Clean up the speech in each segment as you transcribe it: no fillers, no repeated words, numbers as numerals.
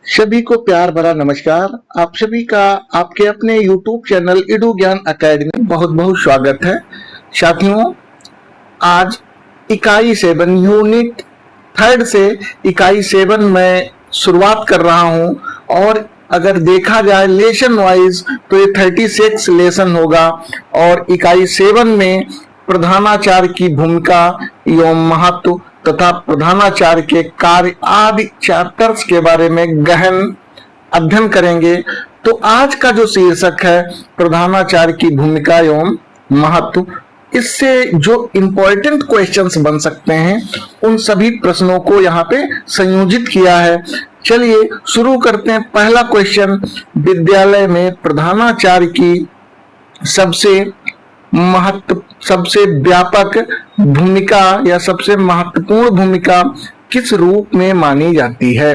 सभी को प्यार भरा नमस्कार। आप सभी का आपके अपने YouTube चैनल इडू ज्ञान अकेडमी में बहुत बहुत स्वागत है। साथियों, आज इकाई 7 यूनिट 3 से इकाई 7 में शुरुआत कर रहा हूं और अगर देखा जाए लेसन वाइज तो ये 36 लेसन होगा और इकाई 7 में प्रधानाचार्य की भूमिका एवं महत्व तथा प्रधानाचार्य के कार्य आदि चैप्टर्स के बारे में गहन अध्ययन करेंगे। तो आज का जो शीर्षक है प्रधानाचार्य की भूमिका एवं महत्व, इससे जो इम्पोर्टेंट क्वेश्चंस बन सकते हैं उन सभी प्रश्नों को यहाँ पे संयोजित किया है। चलिए शुरू करते हैं। पहला क्वेश्चन, विद्यालय में प्रधानाचार्य की सबसे व्यापक भूमिका या सबसे महत्वपूर्ण भूमिका किस रूप में मानी जाती है?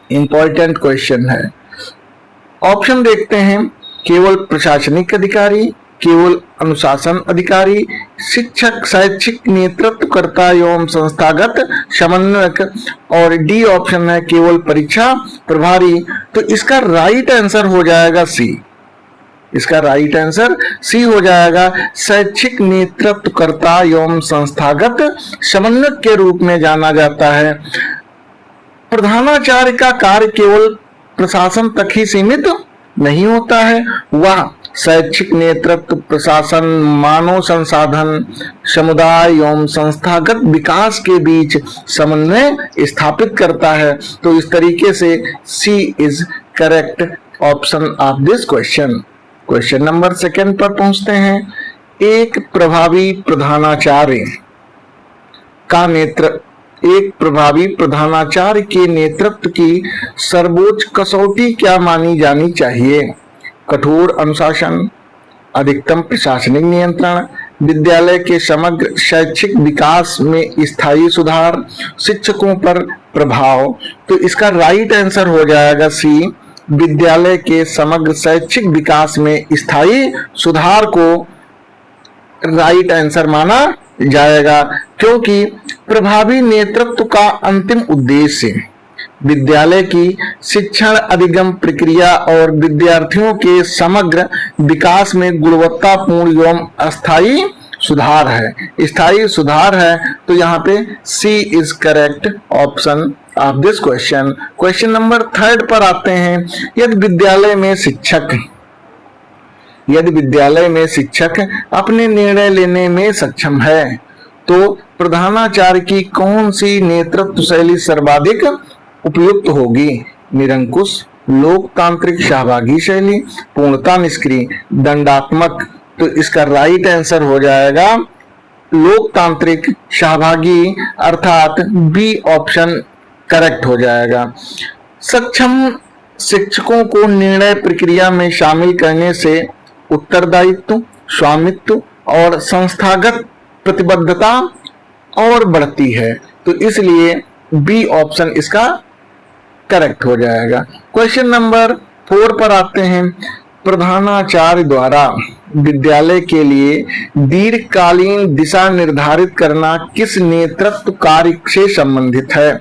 इंपॉर्टेंट क्वेश्चन है। ऑप्शन देखते हैं। केवल प्रशासनिक अधिकारी, केवल अनुशासन अधिकारी, शिक्षक, शैक्षिक नेतृत्वकर्ता एवं संस्थागत समन्वयक, और डी ऑप्शन है केवल परीक्षा प्रभारी। तो इसका राइट आंसर हो जाएगा सी। इसका राइट आंसर सी हो जाएगा। शैक्षिक नेतृत्वकर्ता एवं संस्थागत समन्वयक के रूप में जाना जाता है। प्रधानाचार्य का कार्य केवल प्रशासन तक ही सीमित नहीं होता है, वह शैक्षिक नेतृत्व, प्रशासन, मानव संसाधन, समुदाय एवं संस्थागत विकास के बीच समन्वय स्थापित करता है। तो इस तरीके से C is correct option of this question. Question number 2 पर पहुंचते हैं। एक प्रभावी प्रधानाचार्य के नेतृत्व की सर्वोच्च कसौटी क्या मानी जानी चाहिए? कठोर अनुशासन, अधिकतम प्रशासनिक नियंत्रण, विद्यालय के समग्र शैक्षिक विकास में स्थायी सुधार, शिक्षकों पर प्रभाव। तो इसका राइट आंसर हो जाएगा सी। विद्यालय के समग्र शैक्षिक विकास में स्थायी सुधार को राइट आंसर माना जाएगा, क्योंकि प्रभावी नेतृत्व का अंतिम उद्देश्य विद्यालय की शिक्षण अधिगम प्रक्रिया और विद्यार्थियों के समग्र विकास में गुणवत्तापूर्ण एवं अस्थायी सुधार है। स्थायी सुधार है। तो यहाँ पे C is correct option of this question. Question number 3 पर आते हैं। यदि विद्यालय में शिक्षक अपने निर्णय लेने में सक्षम है तो प्रधानाचार्य की कौन सी नेतृत्व शैली सर्वाधिक उपयुक्त होगी? निरंकुश, लोकतांत्रिक सहभागी शैली, पूर्णता निष्क्रिय, दंडात्मक। तो इसका राइट आंसर हो जाएगा लोकतांत्रिक सहभागी, अर्थात बी ऑप्शन करेक्ट हो जाएगा। सक्षम शिक्षकों को निर्णय प्रक्रिया में शामिल करने से उत्तरदायित्व, स्वामित्व और संस्थागत प्रतिबद्धता और बढ़ती है। तो इसलिए बी ऑप्शन इसका करेक्ट हो जाएगा। क्वेश्चन नंबर 4 पर आते हैं। प्रधानाचार्य द्वारा विद्यालय के लिए दीर्घकालीन दिशा निर्धारित करना किस नेतृत्व कार्य से संबंधित है?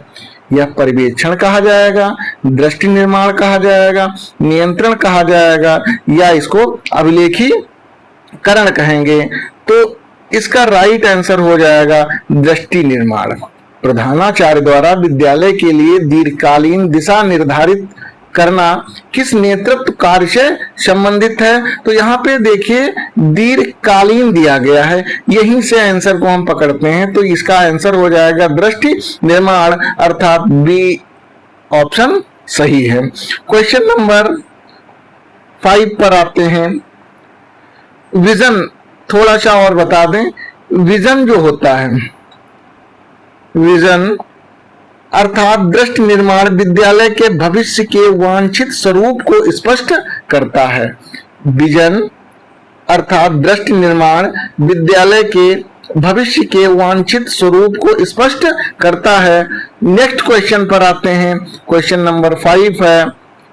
यह पर्यवेक्षण कहा जाएगा, दृष्टि निर्माण कहा जाएगा, नियंत्रण कहा जाएगा, या इसको अभिलेखीकरण कहेंगे? तो इसका राइट आंसर हो जाएगा दृष्टि निर्माण। प्रधानाचार्य द्वारा विद्यालय के लिए दीर्घकालीन दिशा निर्धारित करना किस नेतृत्व कार्य से संबंधित है? तो यहाँ पे देखिए दीर्घकालीन दिया गया है, यहीं से आंसर को हम पकड़ते हैं। तो इसका आंसर हो जाएगा दृष्टि निर्माण, अर्थात बी ऑप्शन सही है। क्वेश्चन नंबर 5 पर आते हैं। विजन थोड़ा सा और बता दें। विजन जो होता है, विजन अर्थात दृष्टि निर्माण विद्यालय के भविष्य के वांछित स्वरूप को स्पष्ट करता है। विजन अर्थात दृष्टि निर्माण विद्यालय के भविष्य के वांछित स्वरूप को स्पष्ट करता है। नेक्स्ट क्वेश्चन पर आते हैं। क्वेश्चन नंबर 5 है।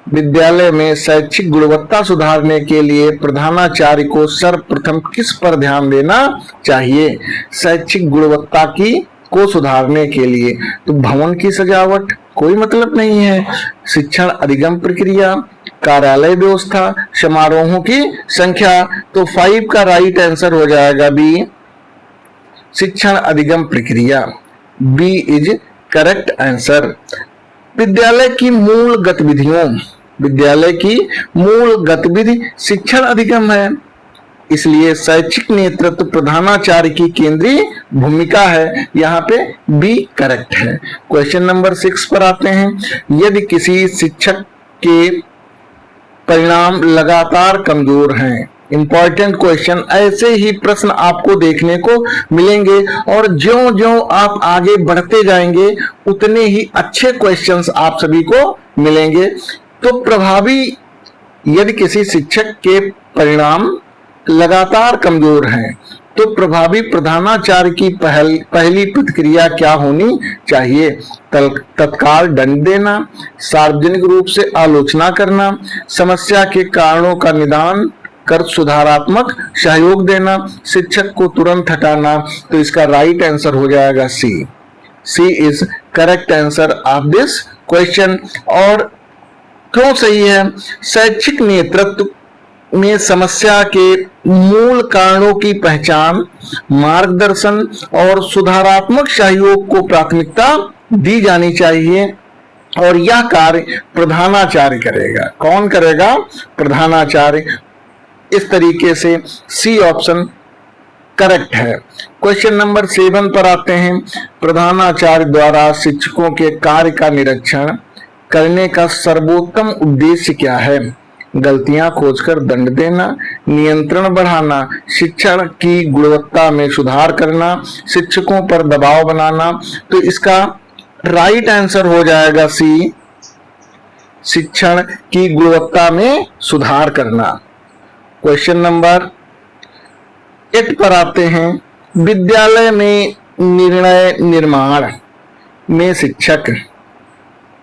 विद्यालय में शैक्षिक गुणवत्ता सुधारने के लिए प्रधानाचार्य को सर्वप्रथम किस पर ध्यान देना चाहिए? शैक्षिक गुणवत्ता को सुधारने के लिए तो भवन की सजावट, कोई मतलब नहीं है। शिक्षण अधिगम प्रक्रिया, कार्यालय व्यवस्था, समारोहों की संख्या, तो 5 का राइट आंसर हो जाएगा बी, शिक्षण अधिगम प्रक्रिया। B is correct answer. विद्यालय की मूल गतिविधियों, विद्यालय की मूल गतिविधि शिक्षण अधिगम है, इसलिए शैक्षिक नेतृत्व प्रधानाचार्य की केंद्रीय भूमिका है। यहाँ पे बी करेक्ट है। क्वेश्चन नंबर 6 पर आते हैं। यदि किसी शिक्षक के परिणाम लगातार कमजोर हैं, इंपॉर्टेंट क्वेश्चन, ऐसे ही प्रश्न आपको देखने को मिलेंगे और ज्यों-ज्यों आप आगे बढ़ते जाएंगे उतने ही अच्छे क्वेश्चंस आप सभी को मिलेंगे। तो प्रभावी, यदि किसी शिक्षक के परिणाम लगातार कमजोर हैं तो प्रभावी प्रधानाचार्य की पहली प्रतिक्रिया क्या होनी चाहिए? तत्काल दंड देना, सार्वजनिक रूप से आलोचना करना, समस्या के कारणों का निदान कर सुधारात्मक सहयोग देना, शिक्षक को तुरंत हटाना। तो इसका राइट आंसर हो जाएगा C. C is correct answer of this question. और क्यों सही है? शैक्षिक नेतृत्व में समस्या के मूल कारणों की पहचान, मार्गदर्शन और सुधारात्मक सहयोग को प्राथमिकता दी जानी चाहिए और यह कार्य प्रधानाचार्य करेगा। कौन करेगा? प्रधानाचार्य। इस तरीके से सी ऑप्शन करेक्ट है। क्वेश्चन नंबर 7 पर आते हैं। प्रधानाचार्य द्वारा शिक्षकों के कार्य का निरीक्षण करने का सर्वोत्तम उद्देश्य क्या है? गलतियां खोजकर दंड देना, नियंत्रण बढ़ाना, शिक्षण की गुणवत्ता में सुधार करना, शिक्षकों पर दबाव बनाना। तो इसका राइट आंसर हो जाएगा सी, शिक्षण की गुणवत्ता में सुधार करना। क्वेश्चन नंबर 8 पर आते हैं। विद्यालय में निर्णय निर्माण में शिक्षक,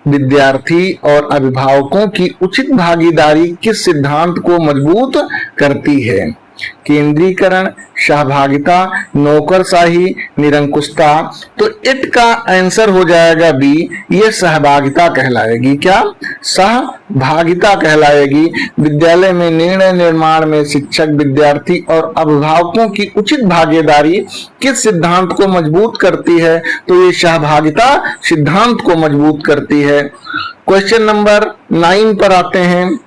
विद्यार्थी और अभिभावकों की उचित भागीदारी किस सिद्धांत को मजबूत करती है? केंद्रीकरण, सहभागिता, नौकरशाही, निरंकुशता। तो इट का आंसर हो जाएगा बी, ये सहभागिता कहलाएगी। क्या? सहभागिता कहलाएगी। विद्यालय में निर्णय निर्माण में शिक्षक, विद्यार्थी और अभिभावकों की उचित भागीदारी किस सिद्धांत को मजबूत करती है? तो ये सहभागिता सिद्धांत को मजबूत करती है। क्वेश्चन नंबर 9 पर आते हैं।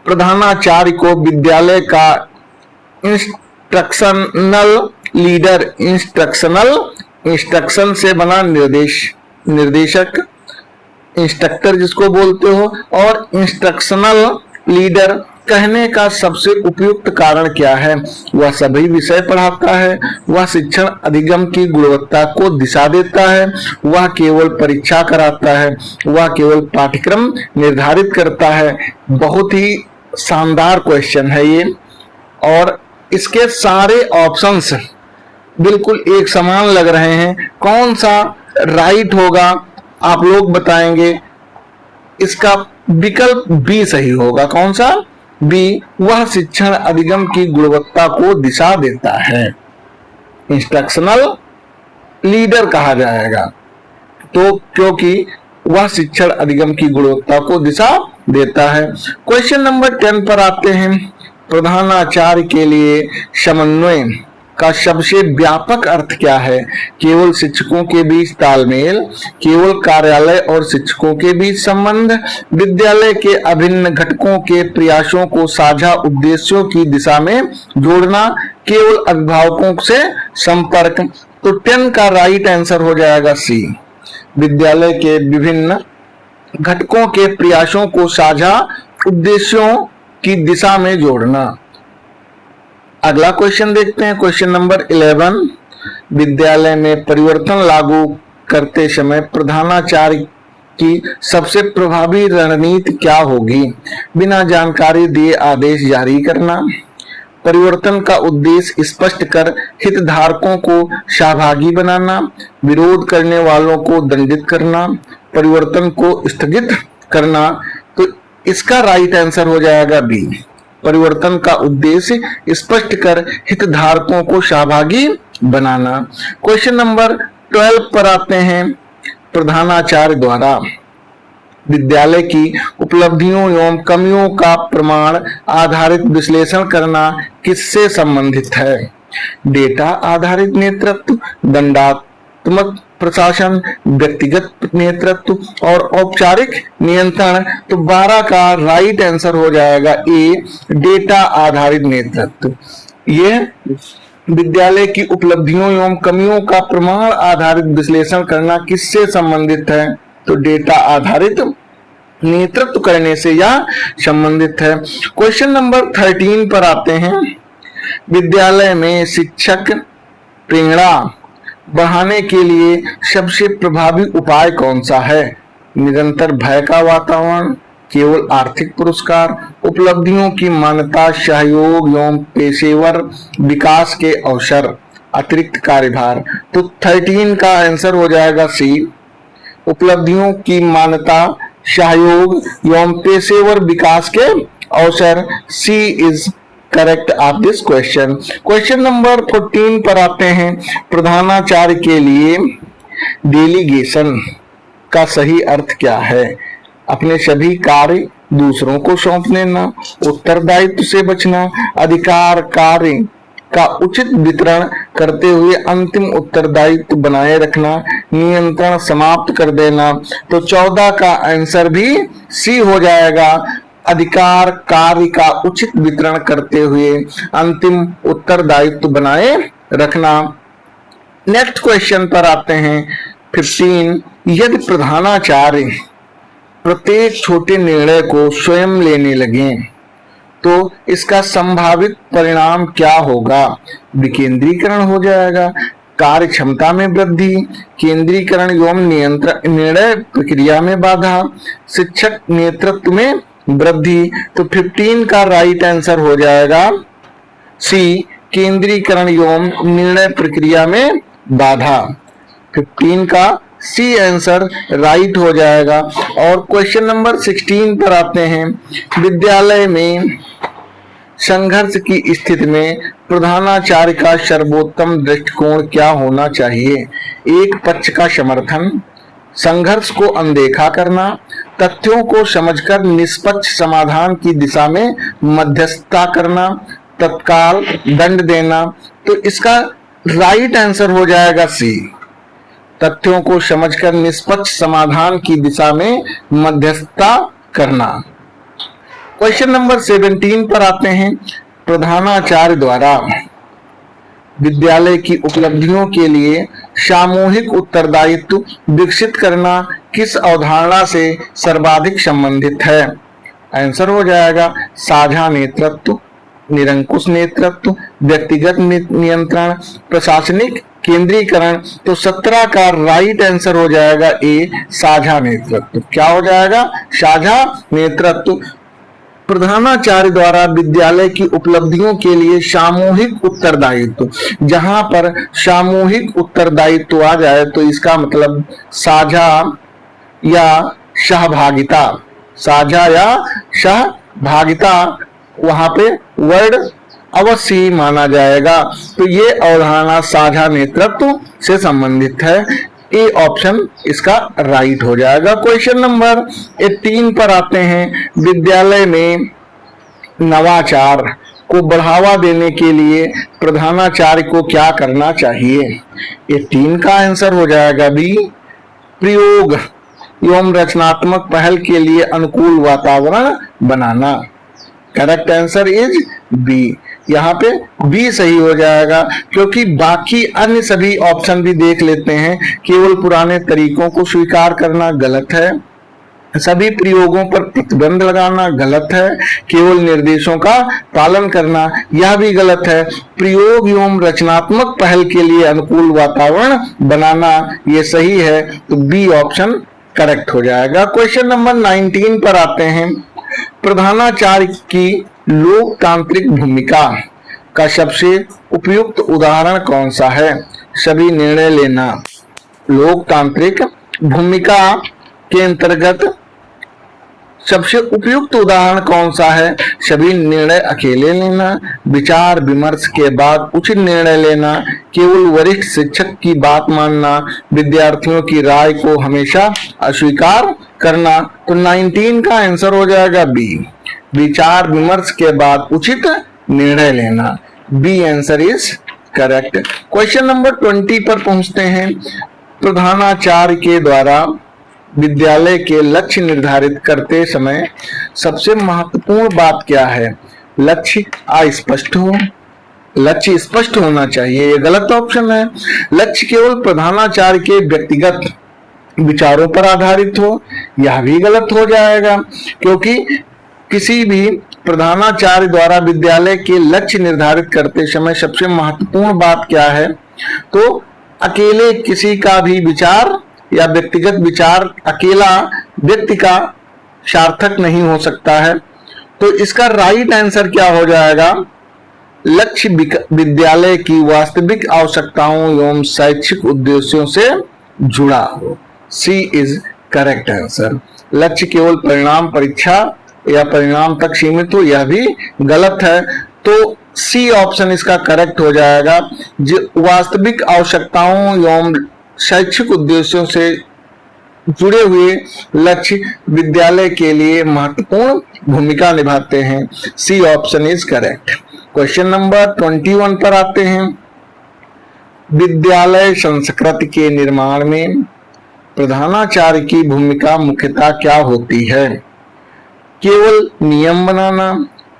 प्रधानाचार्य को विद्यालय का इंस्ट्रक्शनल लीडर, इंस्ट्रक्शन से बना निर्देशक, इंस्ट्रक्टर जिसको बोलते हो, और इंस्ट्रक्शनल लीडर कहने का सबसे उपयुक्त कारण क्या है? वह सभी विषय पढ़ाता है, वह शिक्षण अधिगम की गुणवत्ता को दिशा देता है, वह केवल परीक्षा कराता है, वह केवल पाठ्यक्रम निर्धारित करता है। बहुत ही शानदार क्वेश्चन है ये और इसके सारे ऑप्शंस बिल्कुल एक समान लग रहे हैं। कौन सा राइट होगा आप लोग बताएंगे? इसका विकल्प बी सही होगा। कौन सा? बी, वह शिक्षण अधिगम की गुणवत्ता को दिशा देता है, इंस्ट्रक्शनल लीडर कहा जाएगा। तो क्योंकि वह शिक्षण अधिगम की गुणवत्ता को दिशा देता है। क्वेश्चन नंबर 10 पर आते हैं। प्रधानाचार्य के लिए समन्वय का सबसे व्यापक अर्थ क्या है? केवल शिक्षकों के बीच तालमेल, केवल कार्यालय और शिक्षकों के बीच संबंध, विद्यालय के अभिन्न घटकों के प्रयासों को साझा उद्देश्यों की दिशा में जोड़ना, केवल अभिभावकों से संपर्क। तो 10 का राइट आंसर हो जाएगा सी, विद्यालय के विभिन्न घटकों के प्रयासों को साझा उद्देश्यों की दिशा में जोड़ना। अगला क्वेश्चन देखते हैं। Question number 11। विद्यालय में परिवर्तन लागू करते समय प्रधानाचार्य की सबसे प्रभावी रणनीति क्या होगी? बिना जानकारी दिए आदेश जारी करना, परिवर्तन का उद्देश्य स्पष्ट कर हितधारकों को सहभागी बनाना, विरोध करने वालों को दंडित करना, परिवर्तन को स्थगित करना। तो इसका राइट आंसर हो जाएगा बी, परिवर्तन का उद्देश्य स्पष्ट कर हितधारकों को सहभागी बनाना। क्वेश्चन नंबर 12 पर आते हैं। प्रधानाचार्य द्वारा विद्यालय की उपलब्धियों एवं कमियों का प्रमाण आधारित विश्लेषण करना किससे संबंधित है? डेटा आधारित नेतृत्व, दंडात्मक प्रशासन, व्यक्तिगत नेतृत्व और औपचारिक नियंत्रण। तो 12 का राइट आंसर हो जाएगा ए, डेटा आधारित नेतृत्व। यह विद्यालय की उपलब्धियों एवं कमियों का प्रमाण आधारित विश्लेषण करना किससे संबंधित है? तो डेटा आधारित नेतृत्व करने से यह संबंधित है। क्वेश्चन नंबर 13 पर आते हैं। विद्यालय में शिक्षक प्रेरणा बढ़ाने के लिए सबसे प्रभावी उपाय कौन सा है? निरंतर भय का वातावरण, केवल आर्थिक पुरस्कार, उपलब्धियों की मान्यता, सहयोग एवं पेशेवर विकास के अवसर, अतिरिक्त कार्यभार। तो 13 का आंसर हो जाएगा सी, उपलब्धियों की मान्यता, सहयोग एवं पेशेवर विकास के अवसर। C is correct of this question. Question number 14 पर आते हैं। प्रधानाचार्य के लिए डेलीगेशन का सही अर्थ क्या है? अपने सभी कार्य दूसरों को सौंप देना, उत्तरदायित्व से बचना, अधिकार कार्य का उचित वितरण करते हुए अंतिम उत्तरदायित्व बनाए रखना, नियंत्रण समाप्त कर देना। तो 14 का आंसर भी सी हो जाएगा, अधिकार कार्य का उचित वितरण करते हुए अंतिम उत्तरदायित्व बनाए रखना। नेक्स्ट क्वेश्चन पर आते हैं 15। यदि प्रधानाचार्य प्रत्येक छोटे निर्णय को स्वयं लेने लगे तो इसका संभावित परिणाम क्या होगा? विकेंद्रीकरण हो जाएगा, कार्य क्षमता में वृद्धि, केंद्रीकरण एवं नियंत्रण निर्णय प्रक्रिया में बाधा, शिक्षक नेतृत्व में वृद्धि। तो 15 का राइट आंसर हो जाएगा सी, केंद्रीकरण एवं निर्णय प्रक्रिया में बाधा। 15 का सी आंसर राइट हो जाएगा। और क्वेश्चन नंबर 16 पर आते हैं। विद्यालय में संघर्ष की स्थिति में प्रधानाचार्य का सर्वोत्तम दृष्टिकोण क्या होना चाहिए? एक पक्ष का समर्थन, संघर्ष को अनदेखा करना, तथ्यों को समझकर निष्पक्ष समाधान की दिशा में मध्यस्थता करना, तत्काल दंड देना। तो इसका राइट आंसर हो जाएगा सी, तथ्यों को समझकर निष्पक्ष समाधान की दिशा में मध्यस्थता करना। क्वेश्चन नंबर 17 पर आते हैं। प्रधानाचार्य द्वारा विद्यालय की उपलब्धियों के लिए सामूहिक उत्तरदायित्व विकसित करना किस अवधारणा से सर्वाधिक संबंधित है? आंसर हो जाएगा साझा नेतृत्व, निरंकुश नेतृत्व, व्यक्तिगत नियंत्रण, प्रशासनिक केंद्रीकरण। तो 17 का राइट आंसर हो जाएगा ए, साझा नेतृत्व। क्या हो जाएगा? साझा नेतृत्व। प्रधानाचार्य द्वारा विद्यालय की उपलब्धियों के लिए सामूहिक उत्तरदायित्व, जहां पर सामूहिक उत्तरदायित्व आ जाए तो इसका मतलब साझा या सहभागिता, साझा या सहभागिता, वहां पे वर्ड अवश्य माना जाएगा। तो ये अवधारणा साझा नेतृत्व से संबंधित है। ए ऑप्शन इसका राइट हो जाएगा। क्वेश्चन नंबर 18 पर आते हैं। विद्यालय में नवाचार को बढ़ावा देने के लिए प्रधानाचार्य को क्या करना चाहिए? 18 का आंसर हो जाएगा बी, प्रयोग एवं रचनात्मक पहल के लिए अनुकूल वातावरण बनाना। Correct answer is B. यहाँ पे बी सही हो जाएगा, क्योंकि बाकी अन्य सभी ऑप्शन भी देख लेते हैं। केवल पुराने तरीकों को स्वीकार करना गलत है, सभी प्रयोगों पर प्रतिबंध लगाना गलत है, केवल निर्देशों का पालन करना यह भी गलत है, प्रयोग एवं रचनात्मक पहल के लिए अनुकूल वातावरण बनाना ये सही है। तो बी ऑप्शन करेक्ट हो जाएगा। क्वेश्चन नंबर 19 पर आते हैं। प्रधानाचार्य की लोकतांत्रिक भूमिका का सबसे उपयुक्त उदाहरण कौन सा है? सभी निर्णय लेना। लोकतांत्रिक भूमिका के अंतर्गत सबसे उपयुक्त उदाहरण कौन सा है? सभी निर्णय अकेले लेना, विचार विमर्श के बाद उचित निर्णय लेना, केवल वरिष्ठ शिक्षक की बात मानना, विद्यार्थियों की राय को हमेशा अस्वीकार करना। तो 19 का आंसर हो जाएगा बी, विचार विमर्श के बाद उचित निर्णय लेना। B answer is correct. Question number 20 पर पहुंचते हैं। प्रधानाचार्य के द्वारा विद्यालय के लक्ष्य निर्धारित करते समय सबसे महत्वपूर्ण बात क्या है? लक्ष्य अस्पष्ट हो, लक्ष्य स्पष्ट होना चाहिए, ये गलत ऑप्शन है। लक्ष्य केवल प्रधानाचार्य के व्यक्तिगत विचारों पर आधारित हो, यह भी गलत हो जाएगा, क्योंकि किसी भी प्रधानाचार्य द्वारा विद्यालय के लक्ष्य निर्धारित करते समय सबसे महत्वपूर्ण बात क्या है? तो अकेले किसी का भी विचार या व्यक्तिगत विचार अकेला व्यक्ति का सार्थक नहीं हो सकता है। तो इसका राइट आंसर क्या हो जाएगा? लक्ष्य विद्यालय की वास्तविक आवश्यकताओं एवं शैक्षिक उद्देश्यों से जुड़ा हो। सी इज करेक्ट आंसर। लक्ष्य केवल परिणाम परीक्षा या परिणाम तक सीमित हो, यह भी गलत है। तो सी ऑप्शन इसका करेक्ट हो जाएगा। जो वास्तविक आवश्यकताओं एवं शैक्षिक उद्देश्यों से जुड़े हुए लक्ष्य विद्यालय के लिए महत्वपूर्ण भूमिका निभाते हैं। C option is correct. Question number 21 पर आते हैं। विद्यालय संस्कृति के निर्माण में प्रधानाचार्य की भूमिका मुख्यतः क्या होती है? केवल नियम बनाना,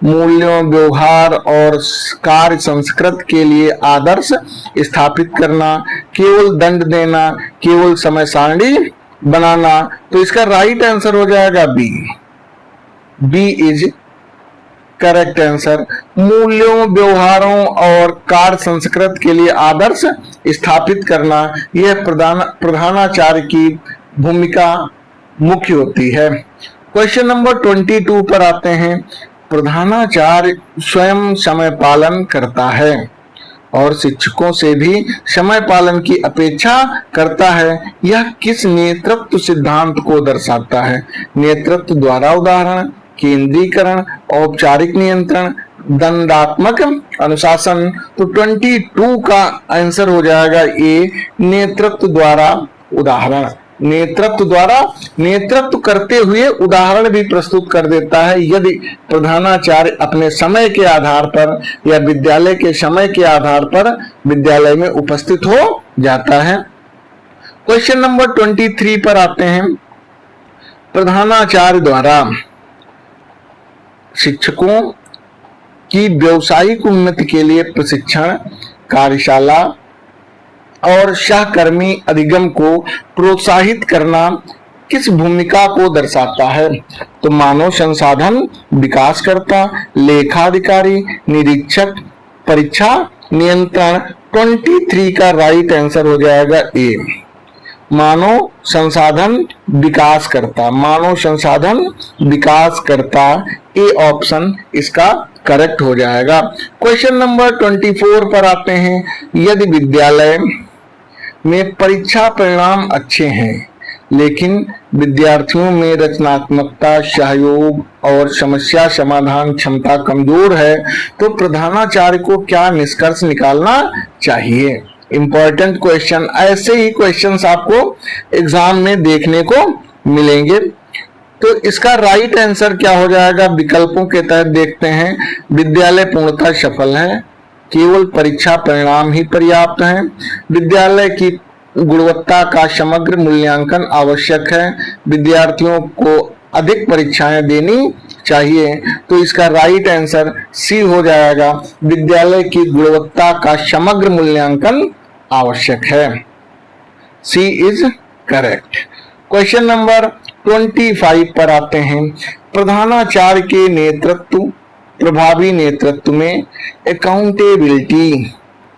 मूल्यों, व्यवहार और कार्य संस्कृति के लिए आदर्श स्थापित करना, केवल दंड देना, केवल समय सारणी बनाना। तो इसका राइट आंसर हो जाएगा B. B is correct answer. मूल्यों, व्यवहारों और कार्य संस्कृति के लिए आदर्श स्थापित करना, यह प्रधानाचार्य की भूमिका मुख्य होती है। क्वेश्चन नंबर 22 पर आते हैं। प्रधानाचार्य स्वयं समय पालन करता है और शिक्षकों से भी समय पालन की अपेक्षा करता है। यह किस नेतृत्व सिद्धांत को दर्शाता है? नेतृत्व द्वारा उदाहरण, केंद्रीकरण, औपचारिक नियंत्रण, दंडात्मक अनुशासन। तो 22 का आंसर हो जाएगा ए, नेतृत्व द्वारा उदाहरण। नेतृत्व करते हुए उदाहरण भी प्रस्तुत कर देता है यदि प्रधानाचार्य अपने समय के आधार पर या विद्यालय के समय के आधार पर विद्यालय में उपस्थित हो जाता है। क्वेश्चन नंबर 23 पर आते हैं। प्रधानाचार्य द्वारा शिक्षकों की व्यावसायिक उन्नति के लिए प्रशिक्षण, कार्यशाला और सहकर्मी अधिगम को प्रोत्साहित करना किस भूमिका को दर्शाता है? तो मानव संसाधन विकासकर्ता, लेखाधिकारी, निरीक्षक, परीक्षा नियंत्रण। 23 का राइट आंसर हो जाएगा ए, मानव संसाधन विकासकर्ता। ए ऑप्शन इसका करेक्ट हो जाएगा। क्वेश्चन नंबर 24 पर आते हैं। यदि विद्यालय में परीक्षा परिणाम अच्छे हैं लेकिन विद्यार्थियों में रचनात्मकता, सहयोग और समस्या समाधान क्षमता कमजोर है, तो प्रधानाचार्य को क्या निष्कर्ष निकालना चाहिए? Important question. ऐसे ही क्वेश्चंस आपको एग्जाम में देखने को मिलेंगे। तो इसका राइट आंसर क्या हो जाएगा? विकल्पों के तहत देखते हैं। विद्यालय पूर्णतः सफल है, केवल परीक्षा परिणाम ही पर्याप्त है, विद्यालय की गुणवत्ता का समग्र मूल्यांकन आवश्यक है, विद्यार्थियों को अधिक परीक्षाएं देनी चाहिए। तो इसका राइट आंसर सी हो जाएगा, विद्यालय की गुणवत्ता का समग्र मूल्यांकन आवश्यक है। सी इज करेक्ट। क्वेश्चन नंबर 25 पर आते हैं। प्रधानाचार्य के नेतृत्व, प्रभावी नेतृत्व में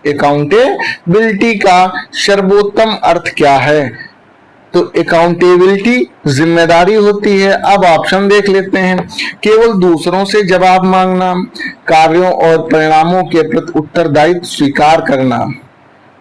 अकाउंटेबिलिटी का सर्वोत्तम अर्थ क्या है? तो अकाउंटेबिलिटी जिम्मेदारी होती है। अब ऑप्शन देख लेते हैं। केवल दूसरों से जवाब मांगना, कार्यों और परिणामों के प्रति उत्तरदायित्व स्वीकार करना,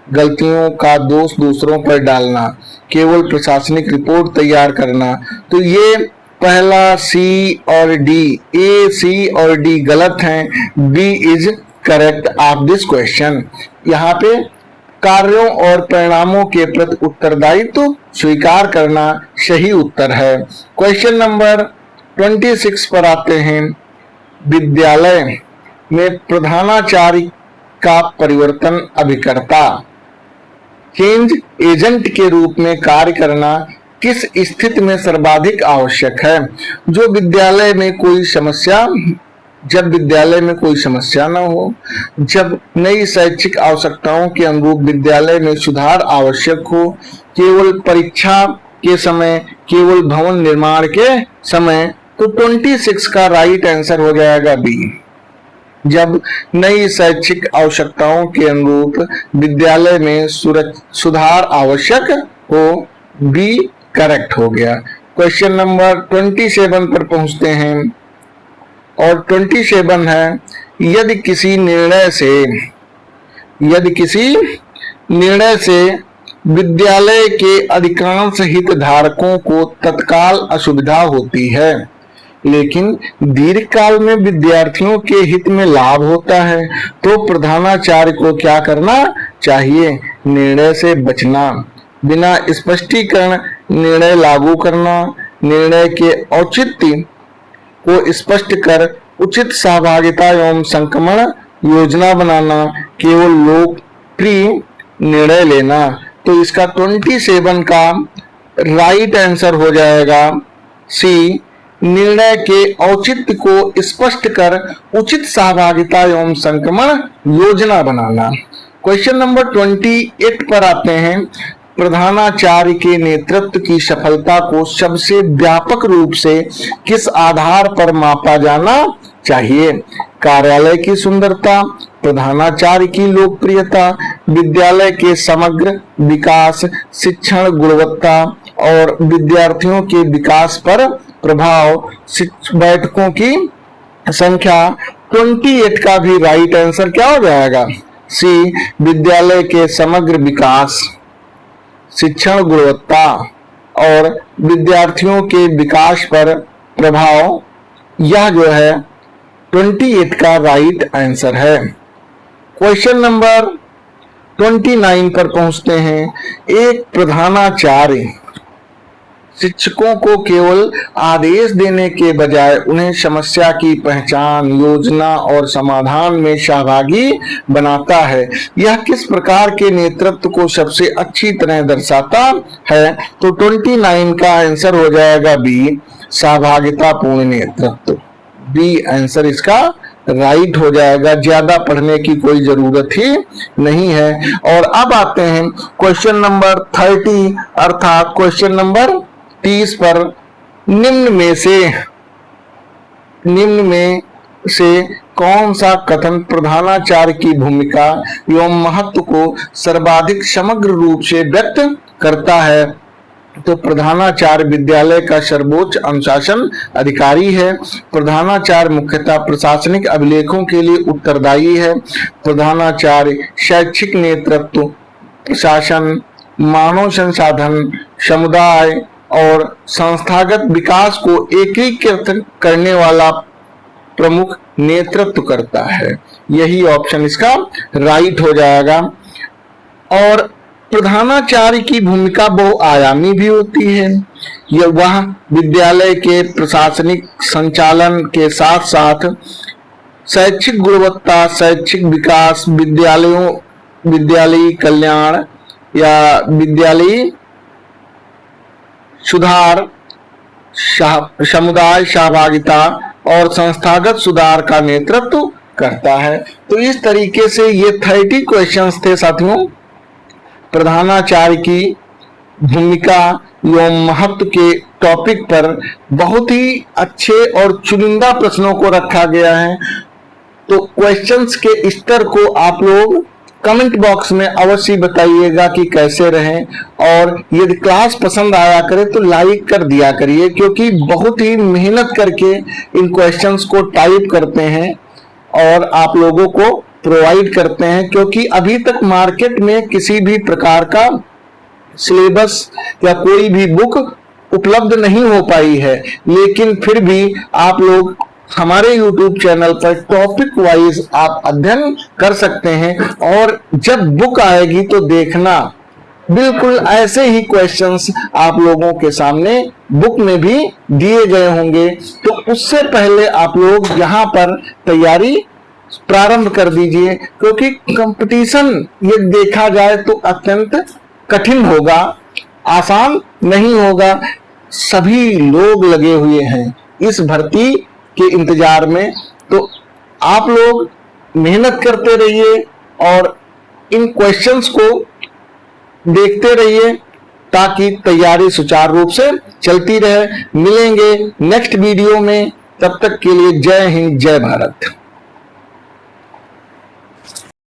गलतियों का दोष दूसरों पर डालना, केवल प्रशासनिक रिपोर्ट तैयार करना। तो ये पहला सी और डी, ए, सी और डी गलत हैं, B is correct of this question. यहाँ पे कार्यों और परिणामों के प्रति उत्तरदायित्व स्वीकार करना सही उत्तर है। क्वेश्चन नंबर 26 पर आते हैं। विद्यालय में प्रधानाचार्य का परिवर्तन अभिकर्ता चेंज एजेंट के रूप में कार्य करना किस स्थिति में सर्वाधिक आवश्यक है? जब विद्यालय में कोई समस्या न हो, जब नई शैक्षिक आवश्यकताओं के अनुरूप विद्यालय में सुधार आवश्यक हो, केवल परीक्षा के समय, केवल भवन निर्माण के समय, तो 26 का राइट आंसर हो जाएगा बी। जब नई शैक्षिक आवश्यकताओं के अनुरूप विद्यालय में सुधार आवश्यक हो, बी करेक्ट हो गया। क्वेश्चन नंबर 27 पर पहुंचते हैं और 27 है, यदि किसी निर्णय से विद्यालय के अधिकांश हितधारकों को तत्काल असुविधा होती है, लेकिन दीर्घकाल में विद्यार्थियों के हित में लाभ होता है, तो प्रधानाचार्य को क्या करना चाहिए? निर्णय से बचना, बिना स्पष्टीकरण निर्णय लागू करना, निर्णय के औचित्य को स्पष्ट कर उचित सहभागिता एवं संक्रमण योजना बनाना, केवल लोकप्रिय निर्णय लेना। तो इसका 27 का राइट आंसर हो जाएगा सी, निर्णय के औचित्य को स्पष्ट कर उचित सहभागिता एवं संक्रमण योजना बनाना। क्वेश्चन नंबर 28 पर आते हैं। प्रधानाचार्य के नेतृत्व की सफलता को सबसे व्यापक रूप से किस आधार पर मापा जाना चाहिए? कार्यालय की सुंदरता, प्रधानाचार्य की लोकप्रियता, विद्यालय के समग्र विकास, शिक्षण गुणवत्ता और विद्यार्थियों के विकास पर प्रभाव, बैठकों की संख्या। 28 का भी राइट आंसर क्या हो जाएगा? सी, विद्यालय के समग्र विकास, शिक्षण गुणवत्ता और विद्यार्थियों के विकास पर प्रभाव, यह जो है 28 का राइट आंसर है। क्वेश्चन नंबर 29 पर पहुंचते हैं। एक प्रधानाचार्य शिक्षकों को केवल आदेश देने के बजाय उन्हें समस्या की पहचान, योजना और समाधान में सहभागी बनाता है। यह किस प्रकार के नेतृत्व को सबसे अच्छी तरह दर्शाता है? तो 29 का आंसर हो जाएगा बी, सहभागिता पूर्ण नेतृत्व। बी आंसर इसका राइट हो जाएगा। ज्यादा पढ़ने की कोई जरूरत ही नहीं है। और अब आते हैं क्वेश्चन नंबर 30 अर्थात क्वेश्चन नंबर 30 पर। निम्न में से कौन सा कथन प्रधानाचार्य की भूमिका एवं महत्व को सर्वाधिक समग्र रूप से व्यक्त करता है? तो प्रधानाचार्य विद्यालय का सर्वोच्च अनुशासन अधिकारी है। प्रधानाचार्य मुख्यतः प्रशासनिक अभिलेखों के लिए उत्तरदायी है। प्रधानाचार्य शैक्षिक नेतृत्व, प्रशासन, मानव संसाधन, समुदाय और संस्थागत विकास को एकीकृत करने वाला प्रमुख नेतृत्व करता है। यही ऑप्शन इसका राइट हो जाएगा। और प्रधानाचार्य की भूमिका बहुआयामी भी होती है। वह विद्यालय के प्रशासनिक संचालन के साथ साथ शैक्षिक गुणवत्ता, शैक्षिक विकास, विद्यालयी कल्याण या विद्यालयी सुधार, समुदाय सहभागिता और संस्थागत सुधार का नेतृत्व करता है। तो इस तरीके से ये 30 क्वेश्चंस थे साथियों। प्रधानाचार्य की भूमिका एवं महत्व के टॉपिक पर बहुत ही अच्छे और चुनिंदा प्रश्नों को रखा गया है। तो क्वेश्चंस के स्तर को आप लोग कमेंट बॉक्स में अवश्य बताइएगा कि कैसे रहे। और यदि क्लास पसंद आया करे तो लाइक कर दिया करिए, क्योंकि बहुत ही मेहनत करके इन क्वेश्चंस को टाइप करते हैं और आप लोगों को प्रोवाइड करते हैं। क्योंकि अभी तक मार्केट में किसी भी प्रकार का सिलेबस या कोई भी बुक उपलब्ध नहीं हो पाई है, लेकिन फिर भी आप लोग हमारे YouTube चैनल पर टॉपिक वाइज आप अध्ययन कर सकते हैं, और जब बुक आएगी तो देखना बिल्कुल ऐसे ही क्वेश्चंस आप लोगों के सामने बुक में भी दिए गए होंगे। तो उससे पहले आप लोग यहाँ पर तैयारी प्रारंभ कर दीजिए, क्योंकि कंपटीशन ये देखा जाए तो अत्यंत कठिन होगा, आसान नहीं होगा। सभी लोग लगे हुए हैं इस भर्ती के इंतजार में। तो आप लोग मेहनत करते रहिए और इन क्वेश्चंस को देखते रहिए, ताकि तैयारी सुचारू रूप से चलती रहे। मिलेंगे नेक्स्ट वीडियो में, तब तक के लिए जय हिंद, जय भारत।